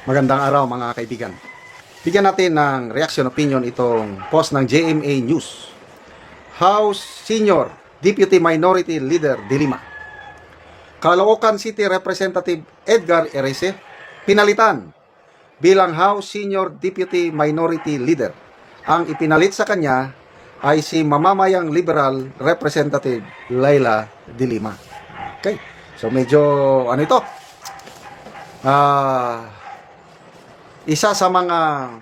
Magandang araw mga kaibigan. Bigyan natin ng reaction opinion itong post ng JMA News. House Senior Deputy Minority Leader Dilima. Caloocan City Representative Edgar Erese pinalitan bilang House Senior Deputy Minority Leader. Ang ipinalit sa kanya ay si mamamayang Liberal Representative Laila Dilima. Okay. So medyo ano ito? Isa sa mga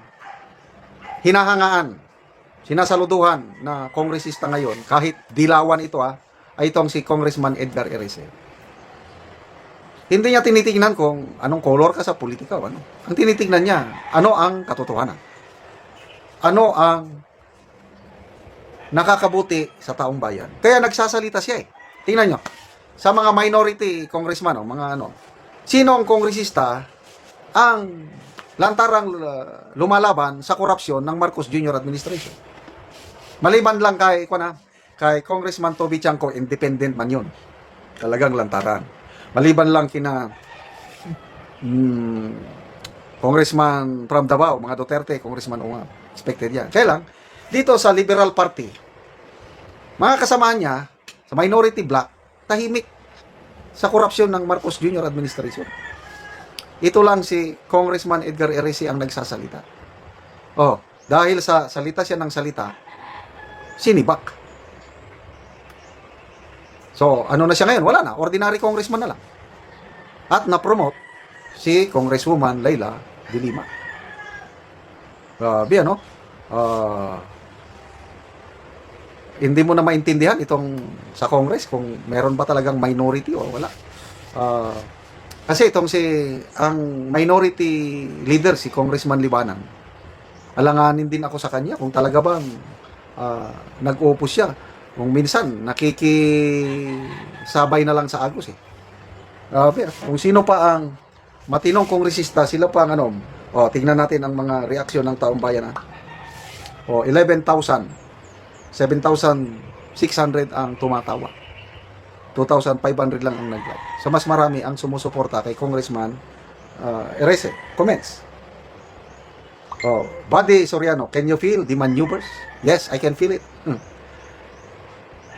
hinahangaan, sinasaluduhan na kongresista ngayon, kahit dilawan ito ay itong si Congressman Edgar Erese. Hindi niya tinitingnan kung anong kolor ka sa politika o ano. Ang tinitingnan niya, ano ang katotohanan. Ano ang nakakabuti sa taong bayan. Kaya nagsasalita siya eh. Tingnan nyo, sa mga minority congressman, sino ang kongresista ang lantarang lumalaban sa korupsyon ng Marcos Jr. administration. Maliban lang kay Congressman Toby Chanco, independent man yun. Talagang lantaran. Maliban lang kina Congressman from Davao, mga Duterte, Congressman Unga. Expected yan. Kaya lang, dito sa Liberal Party, mga kasamaan niya, sa minority bloc, tahimik sa korupsyon ng Marcos Jr. administration. Ito lang si Congressman Edgar Erese ang nagsasalita. Dahil sa salita siya ng salita, sinibak. So, ano na siya ngayon? Wala na. Ordinary congressman na lang. At na-promote si Congresswoman Laila Dilima. Grabe, ano? Hindi mo na maintindihan itong sa Congress kung meron ba talagang minority o wala. Kasi ang minority leader, si Congressman Libanan, alanganin din ako sa kanya kung talaga bang nag-opos siya. Kung minsan, nakikisabay na lang sa agos eh. Kung sino pa ang matinong kongresista, sila pa ang tingnan natin ang mga reaksyon ng taong bayan. 11,000, 7,600 ang tumatawa. 2,500 lang ang nag-like. So, mas marami ang sumusuporta kay Congressman Erese. Comments. Buddy Soriano, can you feel the maneuvers? Yes, I can feel it.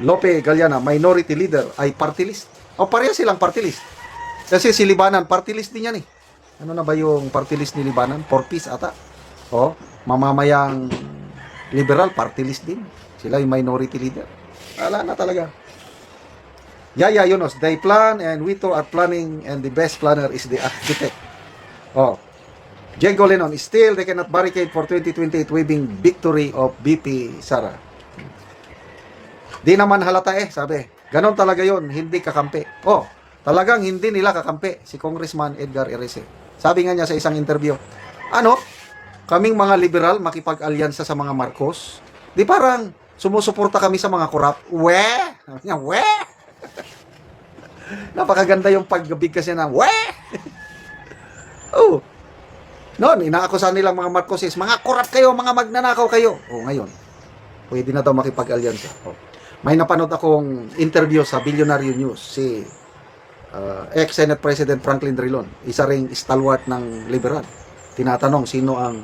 Lope Galiana, minority leader, ay party list. Pareha silang party list. Kasi si Libanan, party list din yan eh. Ano na ba yung party list ni Libanan? 4 piece ata. Mamamayang liberal, party list din. Sila yung minority leader. Wala na talaga. Yaya Yunus, they plan and we too are planning and the best planner is the architect. Diego Lenon, still they cannot barricade for 2028 waving victory of BP Sara. Di naman halata sabi. Ganon talaga yon, hindi kakampi. Talagang hindi nila kakampi si Congressman Edgar Erese. Sabi nga niya sa isang interview, kaming mga liberal makipag-alyansa sa mga Marcos, di parang sumusuporta kami sa mga korap. Napakaganda yung pagbigkas niya ng noon, inaakusan nilang mga Marcoses, mga korap kayo, mga magnanakaw kayo. Ngayon, pwede na daw makipag-alyansa. May napanood akong interview sa Billionaire News, si ex-Senate President Franklin Drilon, isa ring stalwart ng liberal. Tinatanong sino ang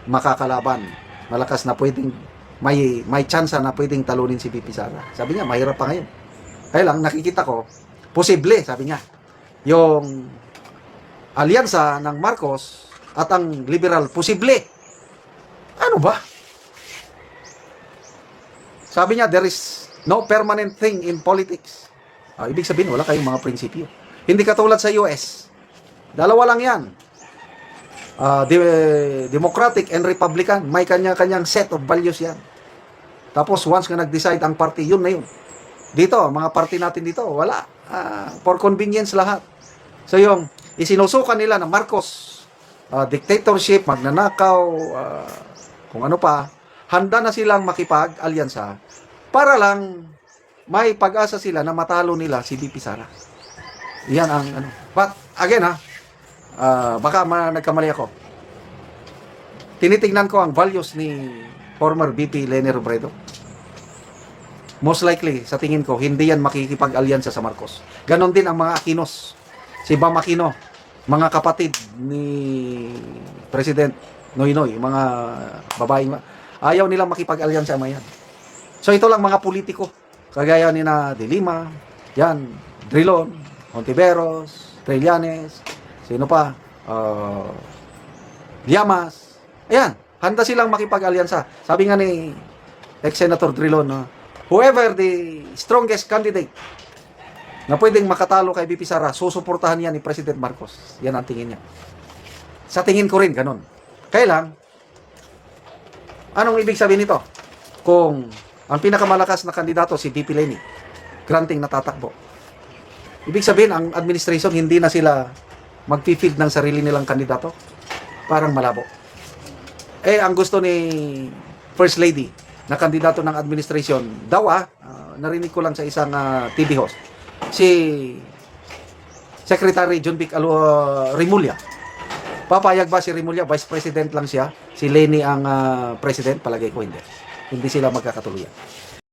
makakalaban, malakas na pwedeng, may chance na pwedeng talunin si BP Sara. Sabi niya, mahirap pa ngayon. Kaya lang, nakikita ko, posible, sabi niya, yung alyansa ng Marcos at ang liberal, posible. Ano ba? Sabi niya, there is no permanent thing in politics. Ibig sabihin, wala kayong mga prinsipyo. Hindi katulad sa US. Dalawa lang yan. Democratic and Republican, may kanya-kanyang set of values yan. Tapos once nga nag-decide ang party, yun na yun. Dito, mga party natin dito, wala. For convenience lahat. So yung isinusukan nila na Marcos, dictatorship, magnanakaw, kung ano pa, handa na silang makipag-alyansa para lang may pag-asa sila na matalo nila si BP Sara. Yan ang But again baka nagkamali ako. Tinitingnan ko ang values ni former BP Leni Robredo. Most likely, sa tingin ko, hindi yan makikipag-alyansa sa Marcos. Ganon din ang mga Aquinos. Si Bam Aquino, mga kapatid ni President Noynoy, mga babaeng, ayaw nilang makipag-alyansa mga yan. So ito lang mga politiko, kagaya ni na De Lima, yan, Drilon, Ontiveros, Trillanes, sino pa, Llamas, ayan, handa silang makipag-alyansa. Sabi nga ni ex-Senator Drilon, whoever the strongest candidate na pwedeng makatalo kay BP Sara, susuportahan yan ni President Marcos. Yan ang tingin niya. Sa tingin ko rin, ganun. Kaya lang, anong ibig sabihin nito? Kung ang pinakamalakas na kandidato si VP Leni, granting natatakbo. Ibig sabihin, ang administration hindi na sila mag-field ng sarili nilang kandidato. Parang malabo. Ang gusto ni First Lady na kandidato ng administration, daw narinig ko lang sa isang TV host, si Secretary John Vic Rimulya. Papayag ba si Rimulya? Vice President lang siya. Si Leni ang President? Palagay ko hindi. Hindi sila magkakatuluyan.